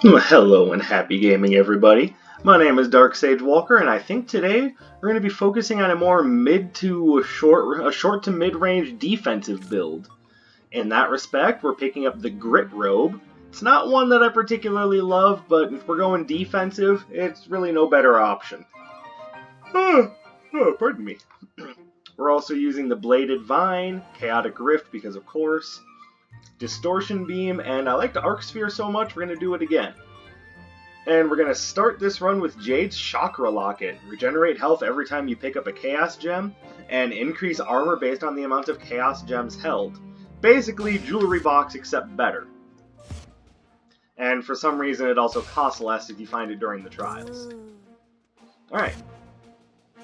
Hello and happy gaming, everybody. My name is Dark Sage Walker, and I think today we're going to be focusing on a more short to mid-range defensive build. In that respect, we're picking up the Grit Robe. It's not one that I particularly love, but if we're going defensive, it's really no better option. Pardon me. We're also using the Bladed Vine, Chaotic Rift because of course, Distortion Beam, and I like the Arc Sphere so much, we're going to do it again. And we're going to start this run with Jade's Chakra Locket. Regenerate health every time you pick up a Chaos Gem, and increase armor based on the amount of Chaos Gems held. Basically, Jewelry Box except better. And for some reason it also costs less if you find it during the trials. Alright.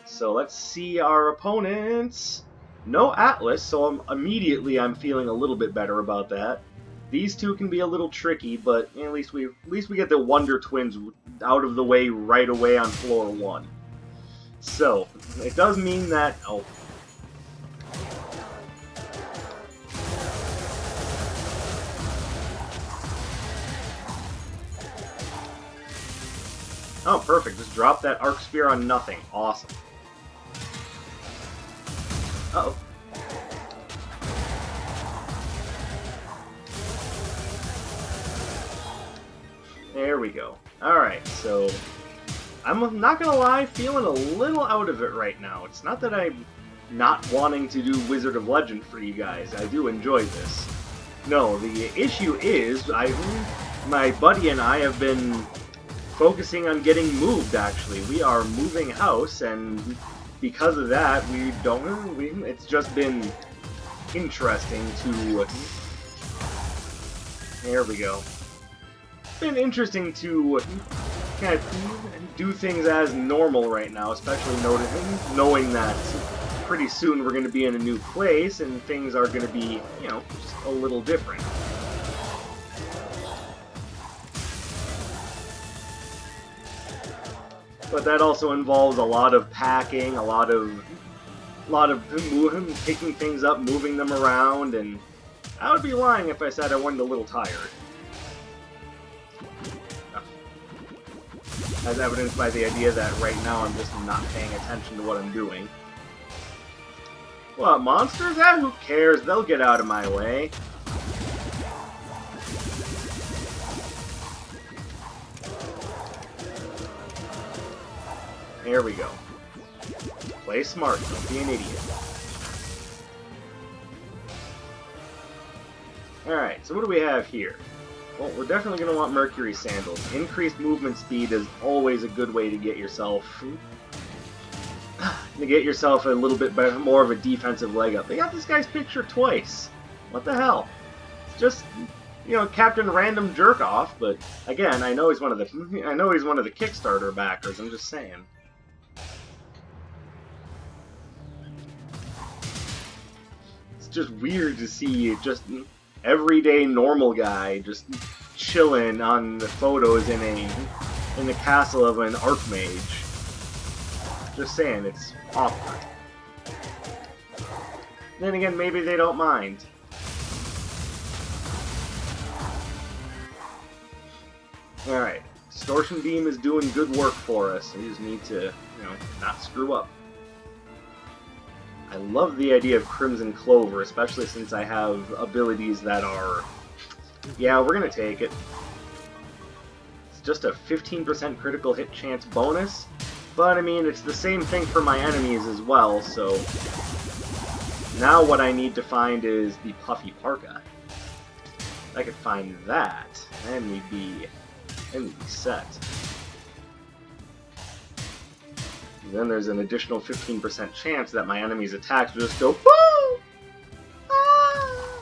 So let's see our opponents. No Atlas, so immediately I'm feeling a little bit better about that. These two can be a little tricky, but at least we get the Wonder Twins out of the way right away on floor 1. So it does mean that oh perfect! Just drop that Arc Spear on nothing. Awesome. Uh-oh. There we go. Alright, so I'm not gonna lie, feeling a little out of it right now. It's not that I'm not wanting to do Wizard of Legend for you guys. I do enjoy this. No, the issue is my buddy and I have been focusing on getting moved, actually. We are moving house, and because of that, it's just been interesting to... There we go. It's been interesting to kind of do things as normal right now, especially knowing that pretty soon we're going to be in a new place, and things are going to be, just a little different. But that also involves a lot of packing, a lot of picking things up, moving them around, and I would be lying if I said I wasn't a little tired. As evidenced by the idea that right now I'm just not paying attention to what I'm doing. What, monsters? Who cares? They'll get out of my way. There we go. Play smart, don't be an idiot. Alright, so what do we have here? Well, we're definitely going to want Mercury Sandals. Increased movement speed is always a good way to get yourself a little bit better, more of a defensive leg up. They got this guy's picture twice. What the hell? It's just, Captain Random Jerk-Off, but again, I know he's one of the Kickstarter backers, I'm just saying. It's just weird to see just everyday normal guy just chilling on the photos in the castle of an Archmage. Just saying, it's awkward. Then again, maybe they don't mind. Alright, Distortion Beam is doing good work for us. We just need to, not screw up. I love the idea of Crimson Clover, especially since I have abilities that are... Yeah, we're gonna take it. It's just a 15% critical hit chance bonus, but I mean, it's the same thing for my enemies as well, so... Now what I need to find is the Puffy Parka. If I could find that, then we'd be set. Then there's an additional 15% chance that my enemy's attacks will just go woo! Ah!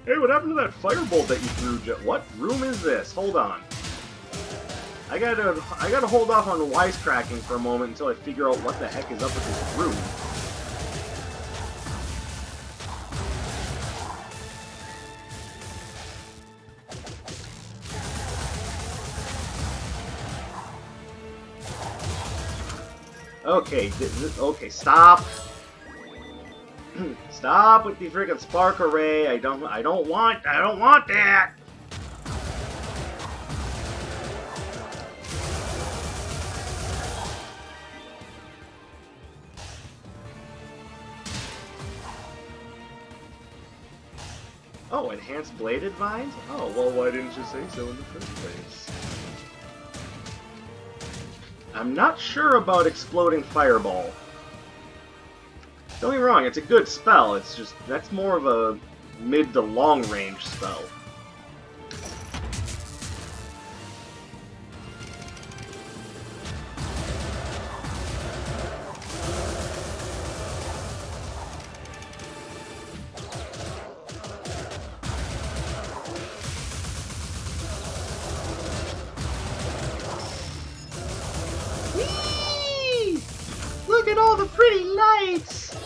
Hey, what happened to that firebolt that you threw? What room is this? Hold on. I gotta hold off on wisecracking for a moment until I figure out what the heck is up with this room. Okay, stop. Stop with the freaking spark array. I don't want that. Oh, enhanced bladed vines? Oh, well, why didn't you say so in the first place? I'm not sure about exploding fireball. Don't get me wrong, it's a good spell, it's just, that's more of a mid to long range spell. Whee! Look at all the pretty lights!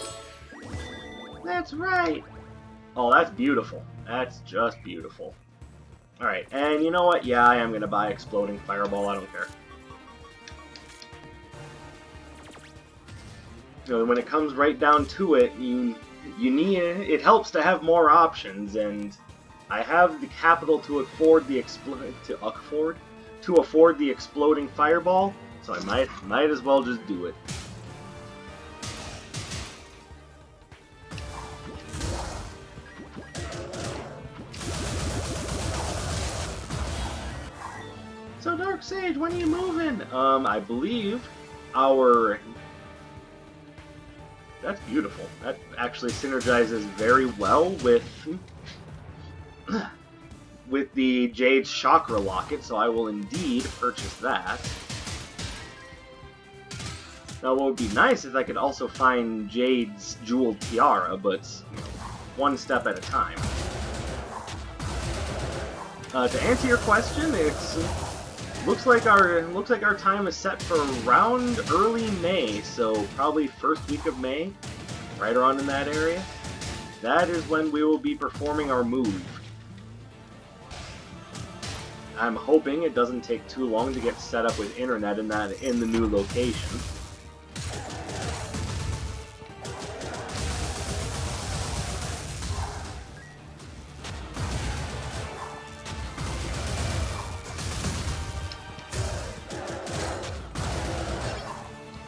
That's right. Oh, that's beautiful. That's just beautiful. Alright, and you know what? Yeah, I am going to buy Exploding Fireball. I don't care. You know, when it comes right down to it, you need it helps to have more options, and I have the capital to afford the Exploding Fireball, so I might as well just do it. So Dark Sage, when are you moving? I believe our... That's beautiful. That actually synergizes very well with the Jade's Chakra Locket, so I will indeed purchase that. Now, what would be nice is I could also find Jade's Jeweled Tiara, but you know, one step at a time. To answer your question, it's looks like our time is set for around early May, so probably first week of May, right around in that area. That is when we will be performing our move. I'm hoping it doesn't take too long to get set up with internet in the new location.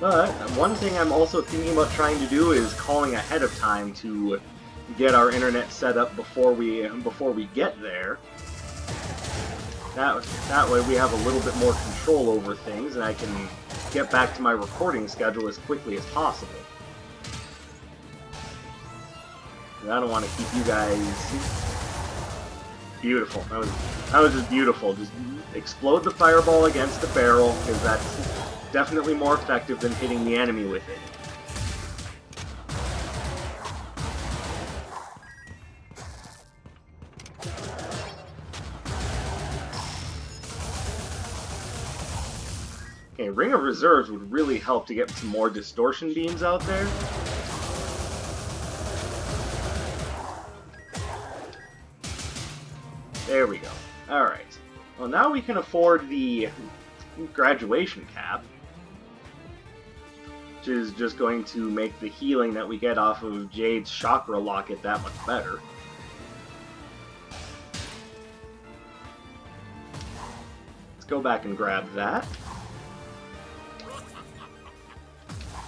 But one thing I'm also thinking about trying to do is calling ahead of time to get our internet set up before we get there. That way we have a little bit more control over things, and I can get back to my recording schedule as quickly as possible. And I don't want to keep you guys... Beautiful. That was just beautiful. Just explode the fireball against the barrel, because that's definitely more effective than hitting the enemy with it. Okay, Ring of Reserves would really help to get some more distortion beams out there. There we go. Alright. Well, now we can afford the graduation cap, which is just going to make the healing that we get off of Jade's Chakra Locket that much better. Let's go back and grab that.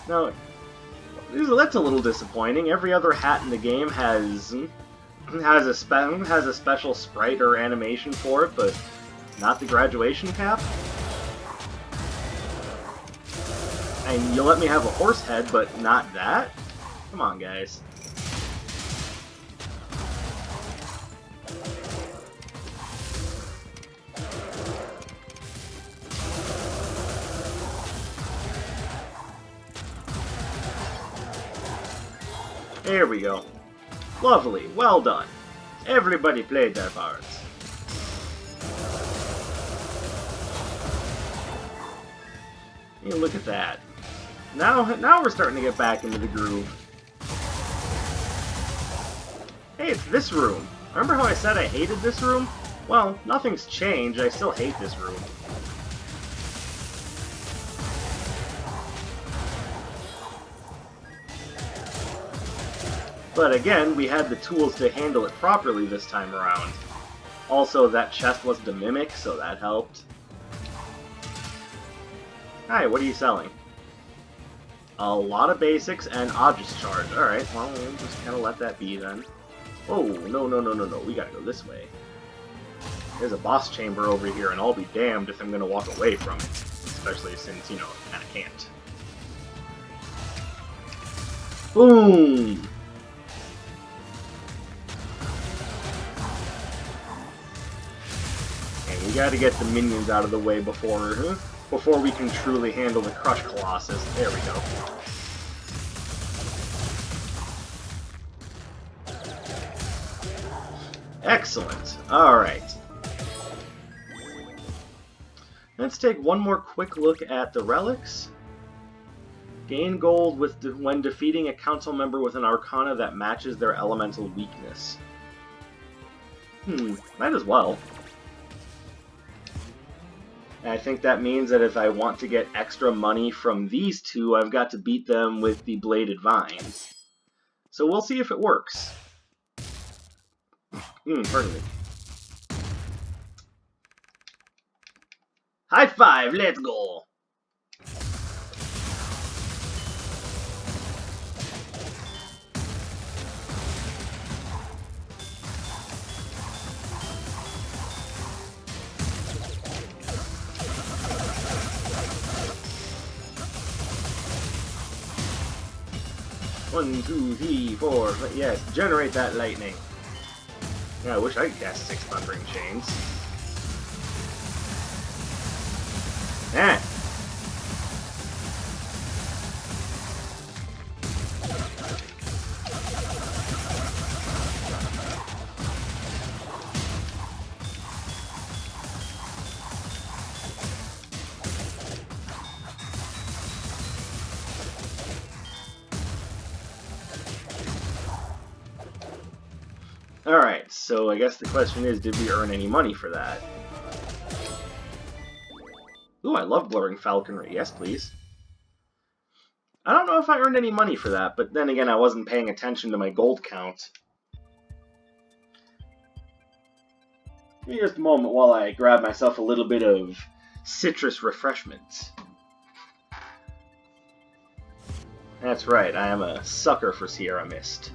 Now, that's a little disappointing. Every other hat in the game has a special sprite or animation for it, but not the graduation cap. And you let me have a horse head, but not that? Come on, guys. There we go. Lovely. Well done. Everybody played their parts. You look at that. Now we're starting to get back into the groove. Hey, it's this room. Remember how I said I hated this room? Well, nothing's changed. I still hate this room. But again, we had the tools to handle it properly this time around. Also, that chest wasn't a mimic, so that helped. Hi, what are you selling? A lot of basics and Aegis charge. Alright, well, we'll just kind of let that be then. Oh, no, no, no, no, no. We gotta go this way. There's a boss chamber over here, and I'll be damned if I'm gonna walk away from it. Especially since, you know, I kinda can't. Boom! And we gotta get the minions out of the way before we can truly handle the Crush Colossus. There we go. Excellent. Alright. Let's take one more quick look at the relics. Gain gold when defeating a council member with an arcana that matches their elemental weakness. Might as well. And I think that means that if I want to get extra money from these two, I've got to beat them with the bladed vines. So we'll see if it works. Pardon me. High five, let's go! One, two, three, four. Yes, generate that lightning. Yeah, I wish I could cast 6 Thundering Chains. Eh. Alright, so I guess the question is, did we earn any money for that? Ooh, I love Blurring Falconry. Yes, please. I don't know if I earned any money for that, but then again, I wasn't paying attention to my gold count. Give me just a moment while I grab myself a little bit of citrus refreshment. That's right, I am a sucker for Sierra Mist.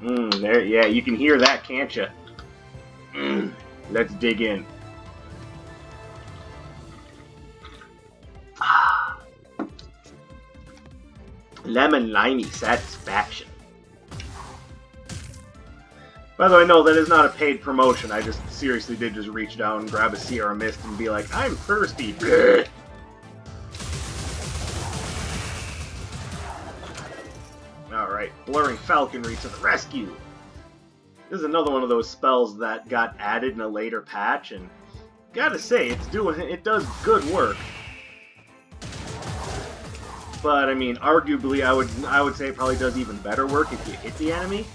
There, yeah, you can hear that, can't you? Let's dig in. Lemon limey satisfaction. By the way, no, that is not a paid promotion. I just seriously did just reach down and grab a Sierra Mist and be like, I'm thirsty. Alright, Blurring Falconry to the rescue! This is another one of those spells that got added in a later patch, and gotta say, it does good work. But I mean, arguably, I would say it probably does even better work if you hit the enemy.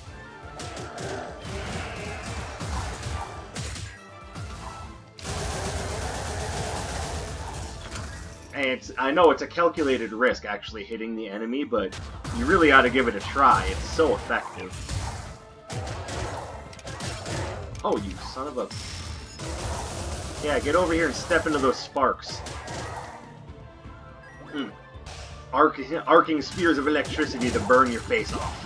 And I know it's a calculated risk actually hitting the enemy, but you really ought to give it a try. It's so effective. Oh, you son of a... Yeah, get over here and step into those sparks. Arcing spears of electricity to burn your face off.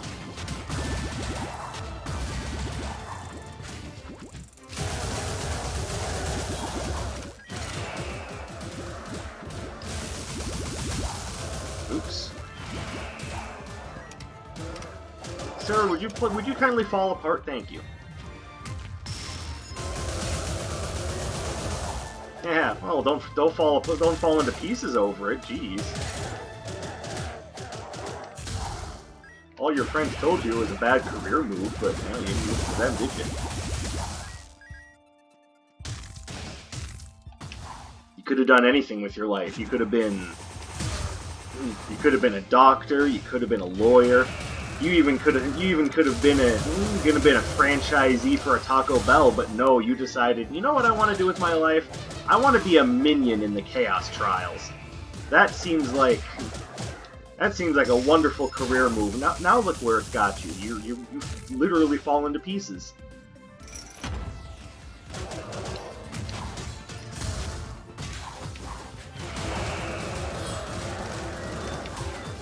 Oops. Sir, would you kindly fall apart? Thank you. Yeah, well, don't fall into pieces over it. Jeez. All your friends told you was a bad career move, but you know, you didn't listen to them, did you? You could have done anything with your life. You could have been a doctor. You could have been a lawyer. You even could have been a franchisee for a Taco Bell. But no, you decided, you know what I want to do with my life? I want to be a minion in the Chaos Trials. That seems like a wonderful career move. Now look where it's got you. You literally fall into pieces.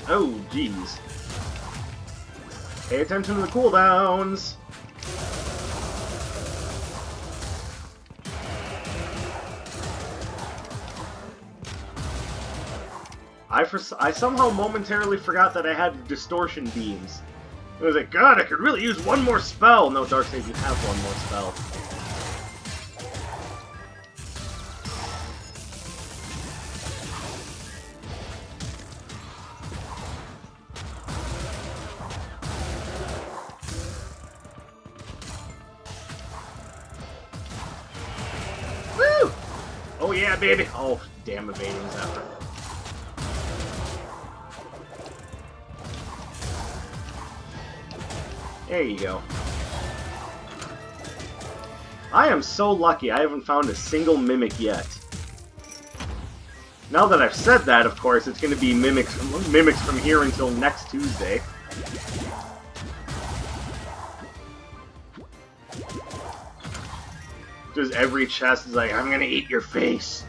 Oh, jeez. Pay attention to the cooldowns! I somehow momentarily forgot that I had distortion beams. I was like, God, I could really use one more spell! No, Darkseid, you have one more spell. Woo! Oh yeah, baby! Oh, damn evading Zephyr. There you go. I am so lucky I haven't found a single Mimic yet. Now that I've said that, of course, it's going to be mimics from here until next Tuesday. Just every chest is like, I'm going to eat your face.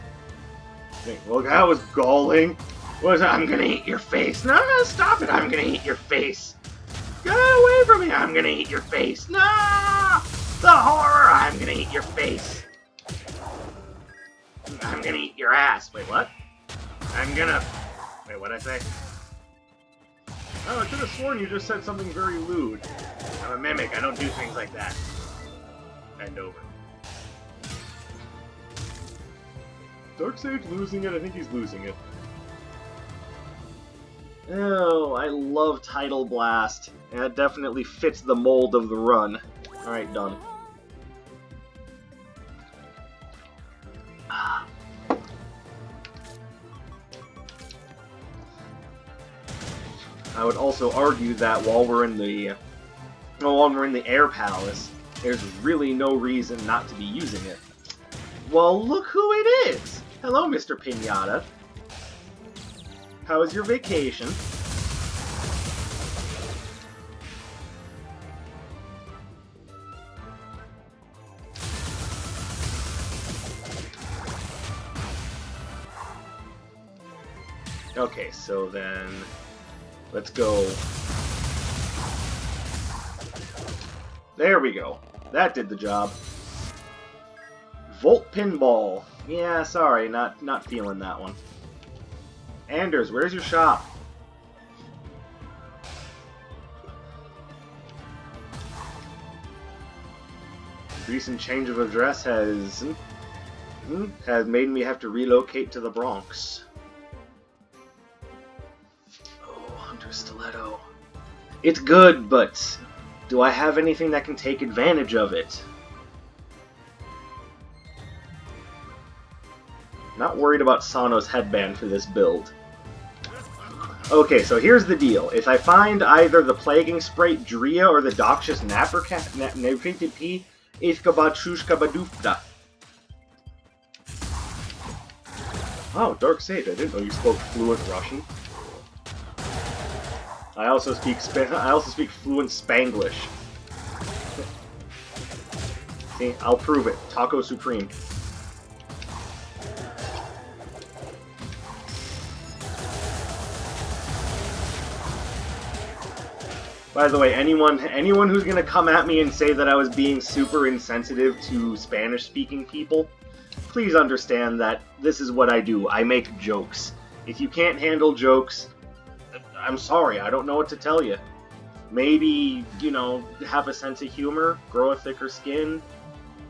Like, well, that was galling. What is that? I'm going to eat your face. No, no, stop it. I'm going to eat your face. Get away from me! I'm gonna eat your face! No! The horror! I'm gonna eat your face! I'm gonna eat your ass! Wait, what? I'm gonna... Wait, what'd I say? Oh, I could have sworn you just said something very lewd. I'm a mimic, I don't do things like that. Bend over. Darkseid losing it? I think he's losing it. Oh, I love Tidal Blast. That definitely fits the mold of the run. Alright, done. I would also argue that while we're in the Air Palace, there's really no reason not to be using it. Well, look who it is! Hello, Mr. Pinata. How was your vacation? Okay, so then let's go. There we go. That did the job. Volt Pinball. Yeah, sorry, not feeling that one. Anders, where's your shop? Recent change of address has made me have to relocate to the Bronx. Oh, Hunter Stiletto. It's good, but do I have anything that can take advantage of it? Not worried about Sano's headband for this build. Okay, so here's the deal. If I find either the Plaguing Sprite Drea or the Doxius Napriti, Ishkabachushkabadufda. Oh, Darkseid, I didn't know you spoke fluent Russian. I also speak fluent Spanglish. See, I'll prove it. Taco Supreme. By the way, anyone who's gonna come at me and say that I was being super insensitive to Spanish-speaking people, please understand that this is what I do. I make jokes. If you can't handle jokes, I'm sorry, I don't know what to tell you. Maybe, you know, have a sense of humor, grow a thicker skin,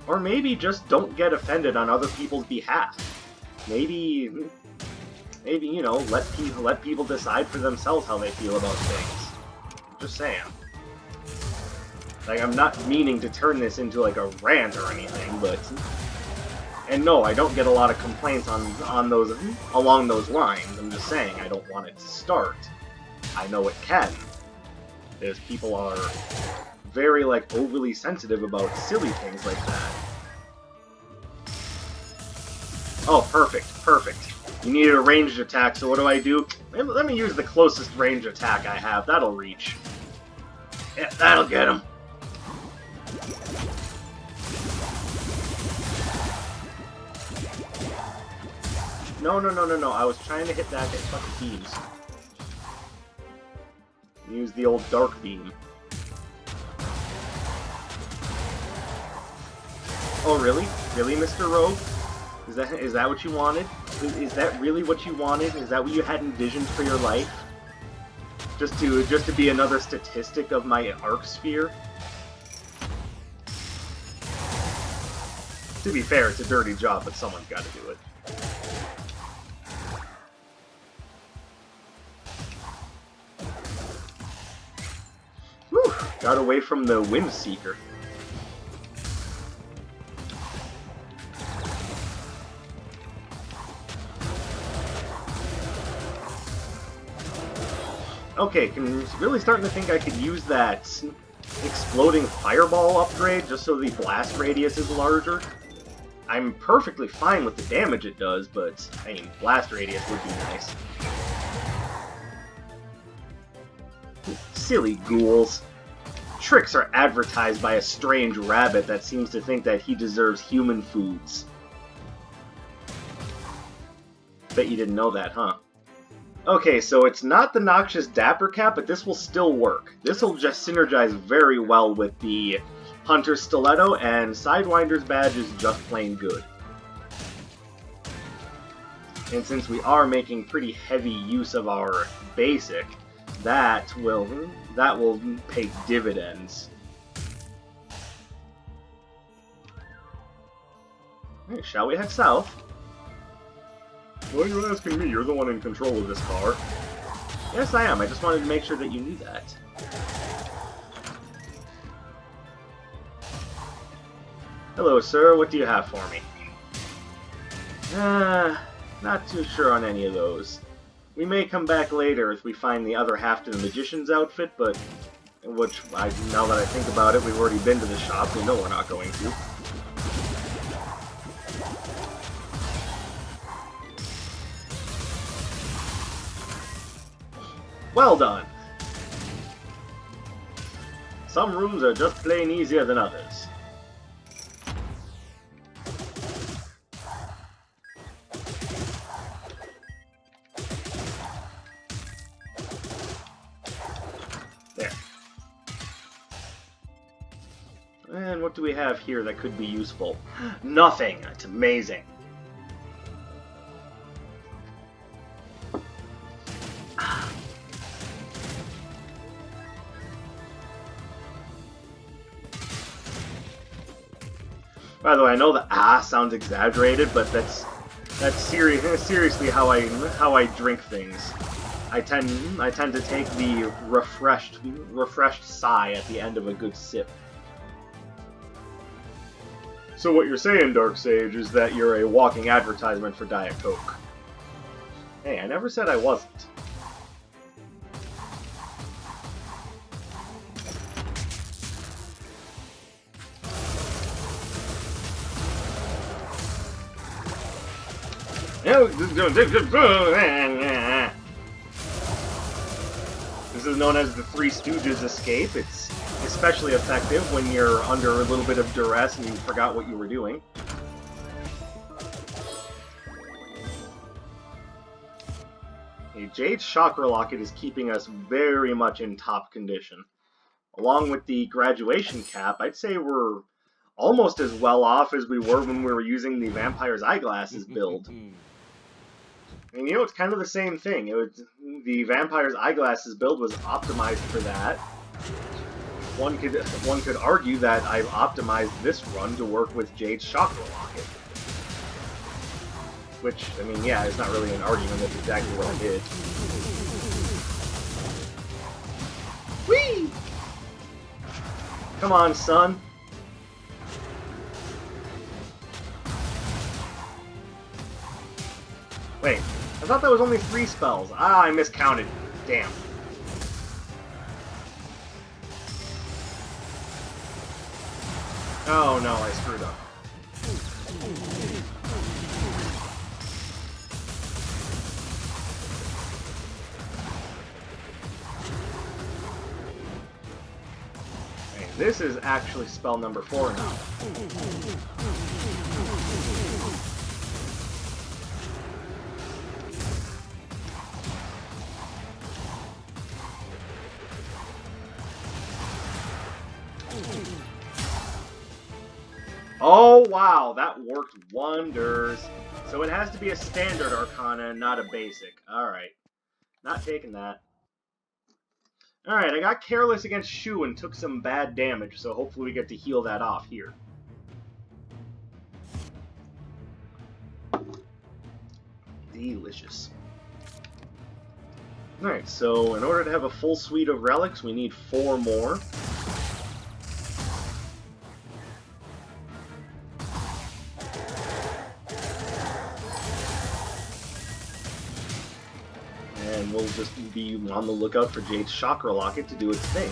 or maybe just don't get offended on other people's behalf. Maybe, you know, let people decide for themselves how they feel about things. Just saying. Like, I'm not meaning to turn this into like a rant or anything, but... And no, I don't get a lot of complaints on those along those lines. I'm just saying I don't want it to start. I know it can. Because people are very, like, overly sensitive about silly things like that. Oh, perfect, perfect. You needed a ranged attack, so what do? Let me use the closest ranged attack I have. That'll reach. Yeah, that'll get him. No. I was trying to hit that at fucking beams. Use the old dark beam. Oh, really? Really, Mr. Robe? Is that what you wanted? Is that really what you wanted? Is that what you had envisioned for your life? Just to be another statistic of my arc sphere? To be fair, it's a dirty job, but someone's got to do it. Whew! Got away from the Windseeker. Okay, really starting to think I could use that exploding fireball upgrade just so the blast radius is larger. I'm perfectly fine with the damage it does, but, I mean, blast radius would be nice. Silly ghouls. Tricks are advertised by a strange rabbit that seems to think that he deserves human foods. Bet you didn't know that, huh? Okay, so it's not the Noxious Dapper Cap, but this will still work. This will just synergize very well with the Hunter's Stiletto, and Sidewinder's Badge is just plain good. And since we are making pretty heavy use of our basic, that will pay dividends. Alright, shall we head south? Well, you're asking me. You're the one in control of this car. Yes, I am. I just wanted to make sure that you knew that. Hello, sir. What do you have for me? Not too sure on any of those. We may come back later if we find the other half to the Magician's outfit, but... now that I think about it, we've already been to the shop. We know we're not going to. Well done! Some rooms are just plain easier than others. There. And what do we have here that could be useful? Nothing! It's amazing. By the way, I know the sounds exaggerated, but that's seriously how I drink things. I tend to take the refreshed sigh at the end of a good sip. So what you're saying, Darksage, is that you're a walking advertisement for Diet Coke. Hey, I never said I wasn't. This is known as the Three Stooges escape. It's especially effective when you're under a little bit of duress and you forgot what you were doing. Jade's Chakra Locket is keeping us very much in top condition. Along with the graduation cap, I'd say we're almost as well off as we were when we were using the Vampire's Eyeglasses build. And you know, it's kind of the same thing. The Vampire's Eyeglasses build was optimized for that. One could argue that I've optimized this run to work with Jade's Chakra Locket. Which, I mean, yeah, it's not really an argument. That's exactly what I did. Whee! Come on, son. Wait, I thought that was only 3 spells. I miscounted. Damn. Oh no, I screwed up. Okay, this is actually spell number 4 now. Oh, wow, that worked wonders. So it has to be a standard Arcana and not a basic. Alright. Not taking that. Alright, I got careless against Shu and took some bad damage, so hopefully we get to heal that off here. Delicious. Alright, so in order to have a full suite of relics, we need 4 more. And we'll just be on the lookout for Jade's Chakra Locket to do its thing.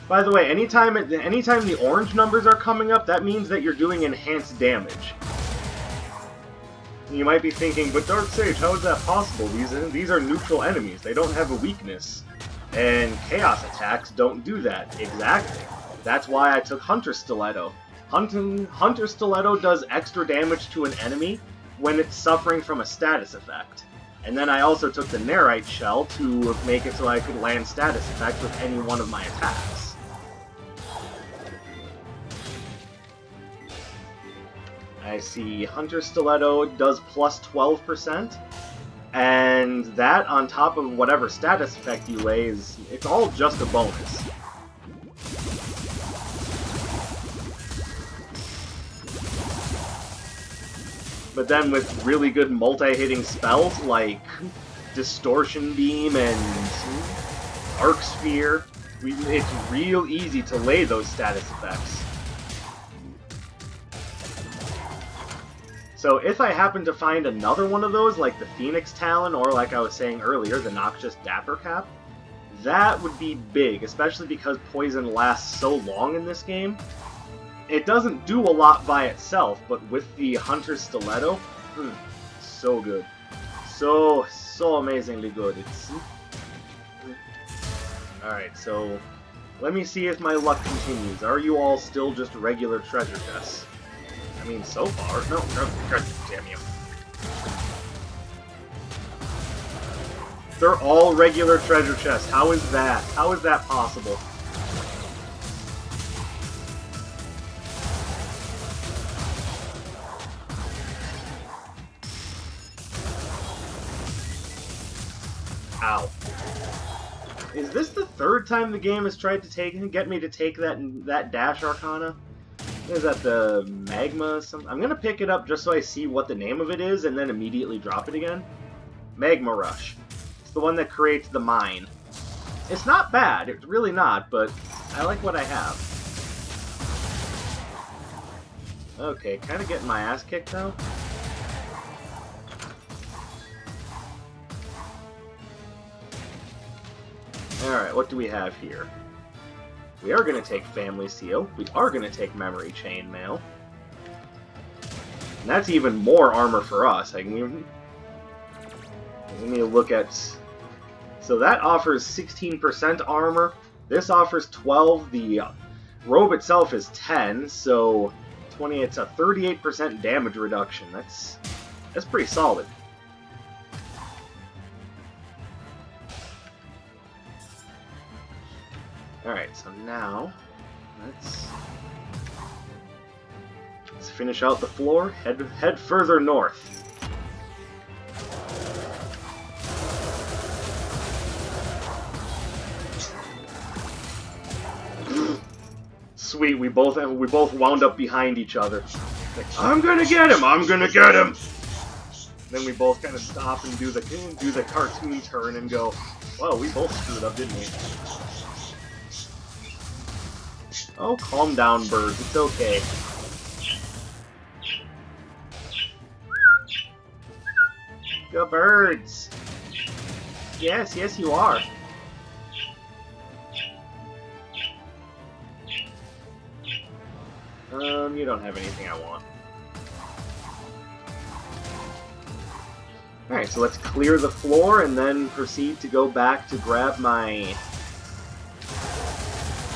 By the way, anytime the orange numbers are coming up, that means that you're doing enhanced damage. You might be thinking, but Dark Sage, how is that possible? These are neutral enemies. They don't have a weakness. And Chaos attacks don't do that. Exactly. That's why I took Hunter Stiletto. Hunter Stiletto does extra damage to an enemy when it's suffering from a status effect. And then I also took the Nerite Shell to make it so I could land status effects with any one of my attacks. I see Hunter Stiletto does plus 12%, and that on top of whatever status effect you lay it's all just a bonus. But then with really good multi-hitting spells like Distortion Beam and Arc Sphere, it's real easy to lay those status effects. So if I happen to find another one of those, like the Phoenix Talon, or like I was saying earlier, the Noxious Dapper Cap, that would be big, especially because poison lasts so long in this game. It doesn't do a lot by itself, but with the Hunter Stiletto, so good. So amazingly good. Alright, so let me see if my luck continues. Are you all still just regular treasure chests? I mean, so far. No, God damn you. They're all regular treasure chests. How is that? How is that possible? Ow. Is this the third time the game has tried to get me to take that Dash Arcana? Is that the Magma something? I'm gonna pick it up just so I see what the name of it is and then immediately drop it again. Magma Rush. It's the one that creates the mine. It's not bad, it's really not, but I like what I have. Okay, kinda getting my ass kicked though. Alright, what do we have here? We are going to take Family Seal. We are going to take Memory Chainmail. And that's even more armor for us. Let me look at... So that offers 16% armor. This offers 12. The robe itself is 10, so 20. It's a 38% damage reduction. That's pretty solid. Alright, so now, let's finish out the floor, head further north. Sweet, we both wound up behind each other. Like, I'm gonna get him! I'm gonna get him! Then we both kind of stop and do the cartoon turn and go, well, we both screwed up, didn't we? Oh, calm down, birds. It's okay. Go birds! Yes, yes you are. You don't have anything I want. Alright, so let's clear the floor and then proceed to go back to grab my...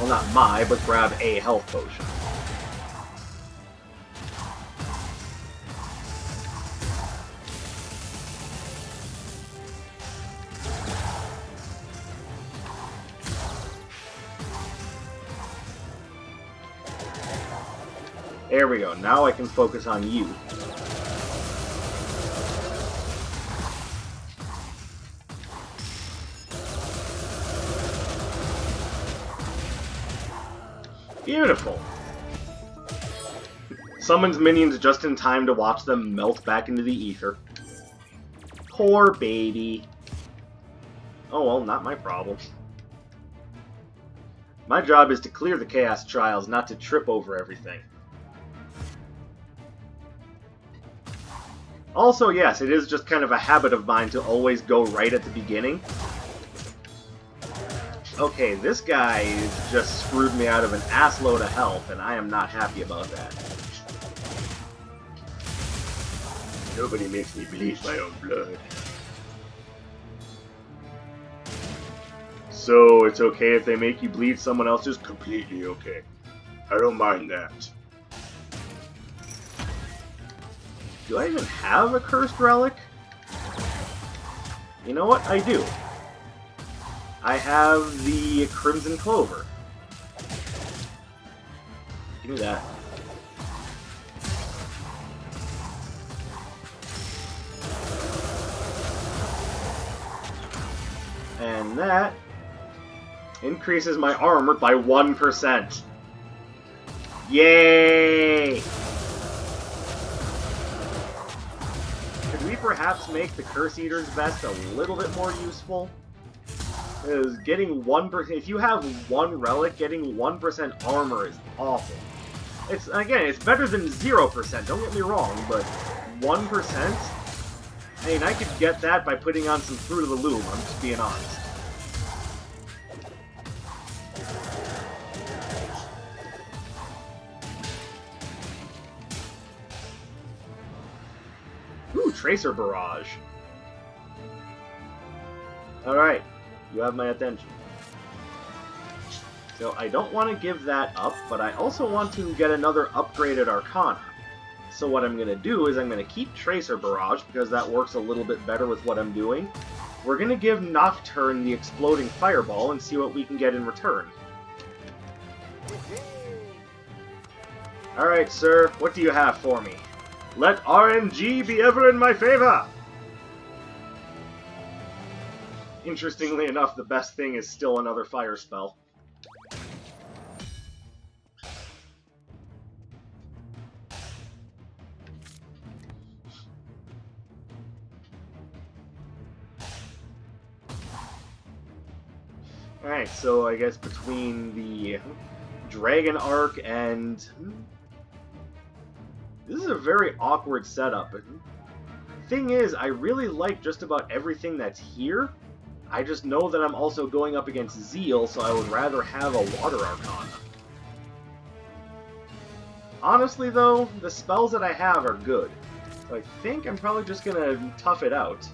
Well, not my, but grab a health potion. There we go. Now I can focus on you. Beautiful. Summons minions just in time to watch them melt back into the ether. Poor baby. Oh well, not my problem. My job is to clear the Chaos Trials, not to trip over everything. Also, yes, it is just kind of a habit of mine to always go right at the beginning. Okay, this guy just screwed me out of an assload of health, and I am not happy about that. Nobody makes me bleed my own blood. So, it's okay if they make you bleed someone else's? Completely okay. I don't mind that. Do I even have a cursed relic? You know what? I do. I have the Crimson Clover. Give me that. And that increases my armor by 1%. Yay! Could we perhaps make the Curse Eater's Vest a little bit more useful? Because getting 1%, if you have one relic, getting 1% armor is awful. It's, again, it's better than 0%, don't get me wrong, but 1%? I mean, I could get that by putting on some Fruit of the Loom, I'm just being honest. Ooh, Tracer Barrage. Alright. You have my attention. So I don't want to give that up, but I also want to get another upgraded Arcana. So what I'm going to do is I'm going to keep Tracer Barrage, because that works a little bit better with what I'm doing. We're going to give Nocturne the Exploding Fireball and see what we can get in return. Alright, sir, what do you have for me? Let RNG be ever in my favor! Interestingly enough, the best thing is still another fire spell. Alright, so I guess between the Dragon Arc and... This is a very awkward setup. Thing is, I really like just about everything that's here. I just know that I'm also going up against Zeal, so I would rather have a Water Arcana. Honestly, though, the spells that I have are good. So I think I'm probably just gonna tough it out.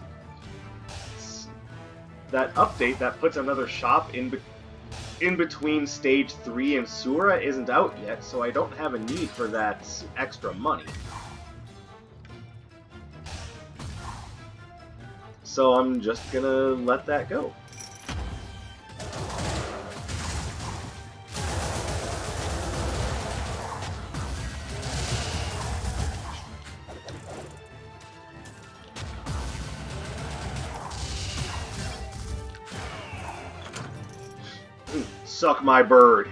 That update that puts another shop in between Stage 3 and Sura isn't out yet, so I don't have a need for that extra money. So I'm just gonna let that go. Suck my bird.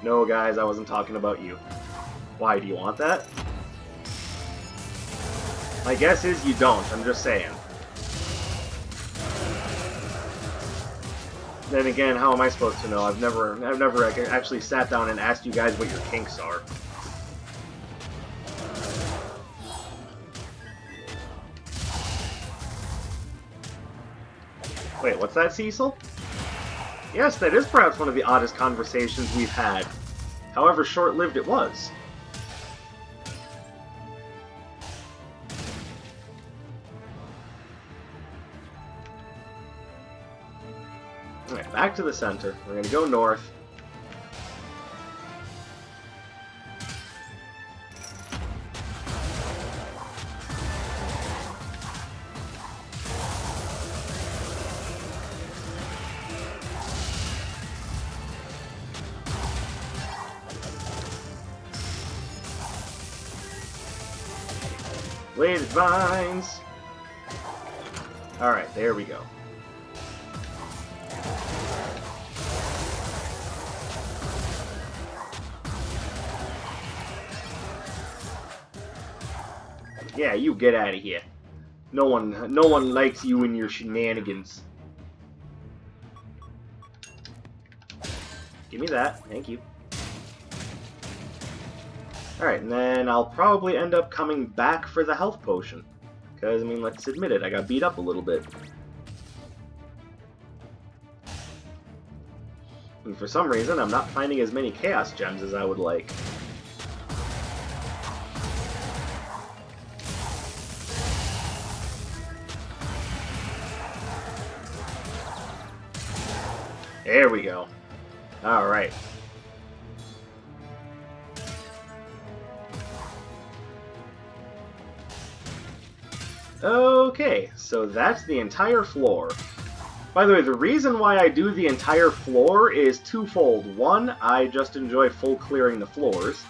No, guys, I wasn't talking about you. Why, do you want that? My guess is you don't, I'm just saying. Then again, how am I supposed to know? I've never actually sat down and asked you guys what your kinks are. Wait, what's that, Cecil? Yes, that is perhaps one of the oddest conversations we've had. However short-lived it was. Alright, back to the center. We're gonna go north. Bladed vines! Alright, there we go. Yeah, you get out of here. No one likes you and your shenanigans. Give me that, thank you. Alright, and then I'll probably end up coming back for the health potion. Because, I mean, let's admit it, I got beat up a little bit. And for some reason, I'm not finding as many Chaos Gems as I would like. There we go. Alright. Okay, so that's the entire floor. By the way, the reason why I do the entire floor is twofold. One, I just enjoy full clearing the floors.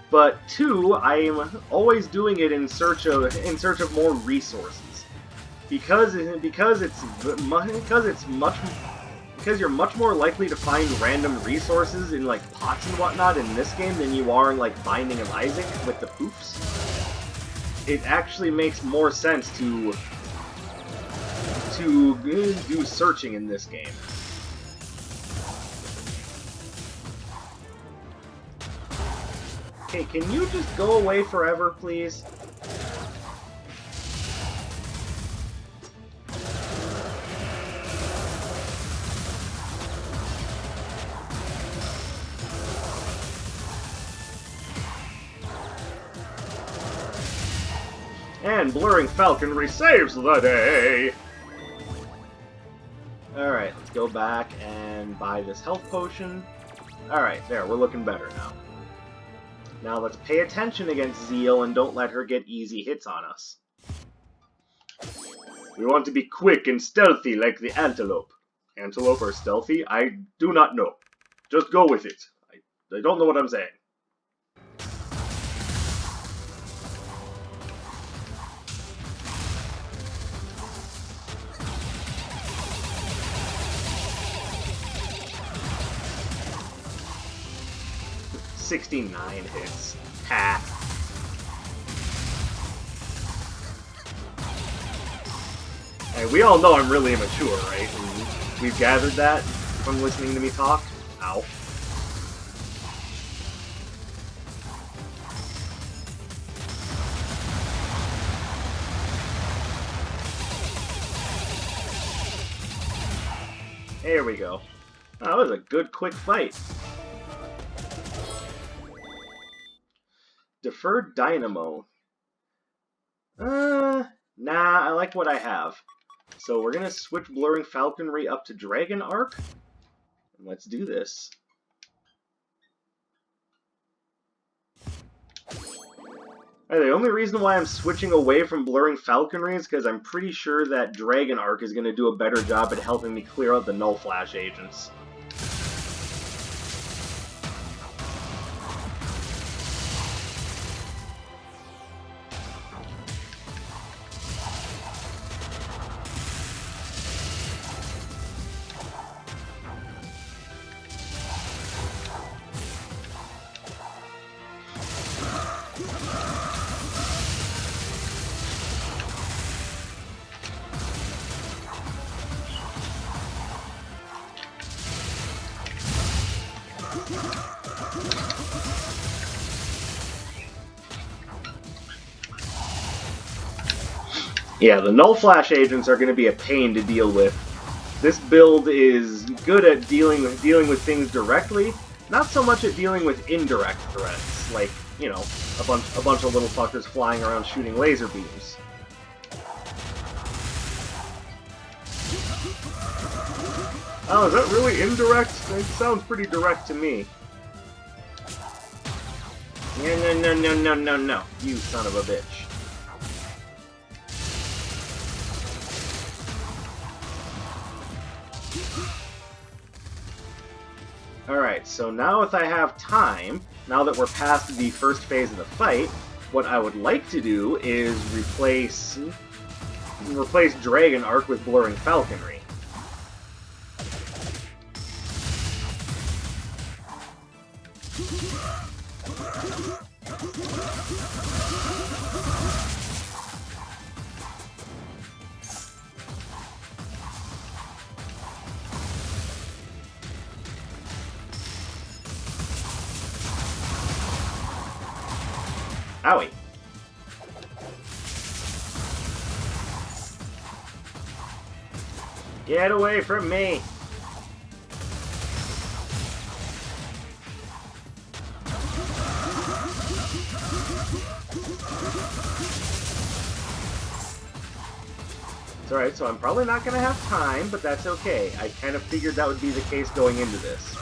But two, I'm always doing it in search of more resources. Because you're much more likely to find random resources in like pots and whatnot in this game than you are in like Binding of Isaac with the poofs. It actually makes more sense to do searching in this game. Okay, can you just go away forever, please? And Blurring Falconry saves the day! Alright, let's go back and buy this health potion. Alright, there, we're looking better now. Now let's pay attention against Zeal and don't let her get easy hits on us. We want to be quick and stealthy like the antelope. Antelope are stealthy? I do not know. Just go with it. I don't know what I'm saying. $69 hits. Ha. Hey, we all know I'm really immature, right? And we've gathered that from listening to me talk. Ow. There we go. Oh, that was a good, quick fight. Deferred Dynamo. Nah, I like what I have. So we're gonna switch Blurring Falconry up to Dragon Arc. And let's do this. The only reason why I'm switching away from Blurring Falconry is because I'm pretty sure that Dragon Arc is gonna do a better job at helping me clear out the Null Flash agents. Yeah, the Null Flash agents are going to be a pain to deal with. This build is good at dealing with things directly, not so much at dealing with indirect threats, like, you know, a bunch of little fuckers flying around shooting laser beams. Oh, is that really indirect? It sounds pretty direct to me. No, you son of a bitch. Alright, so now if I have time, now that we're past the first phase of the fight, What I would like to do is replace Dragon Arc with Blurring Falconry. Owie. Get away from me! It's alright, so I'm probably not going to have time, but that's okay. I kind of figured that would be the case going into this.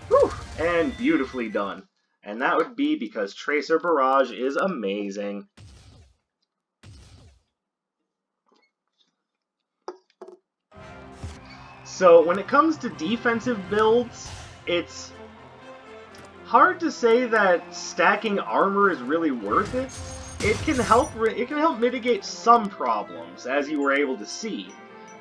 Whew! And beautifully done. And that would be because Tracer Barrage is amazing. So when it comes to defensive builds, it's hard to say that stacking armor is really worth it. It can help mitigate some problems, as you were able to see.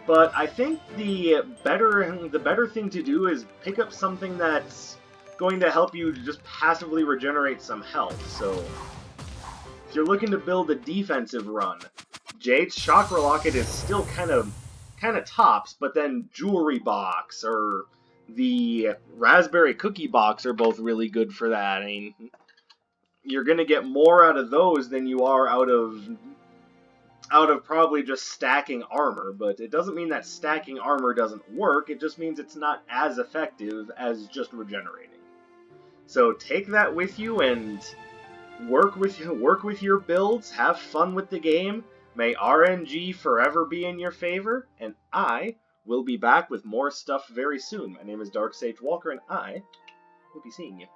But I think the better thing to do is pick up something that's going to help you just passively regenerate some health. So if you're looking to build a defensive run, Jade's Chakra Locket is still kind of tops, but then Jewelry Box or the Raspberry Cookie Box are both really good for that. I mean, you're going to get more out of those than you are out of probably just stacking armor, but it doesn't mean that stacking armor doesn't work, it just means it's not as effective as just regenerating. So take that with you and work with your builds, have fun with the game. May RNG forever be in your favor, and I will be back with more stuff very soon. My name is Dark Sage Walker, and I will be seeing you.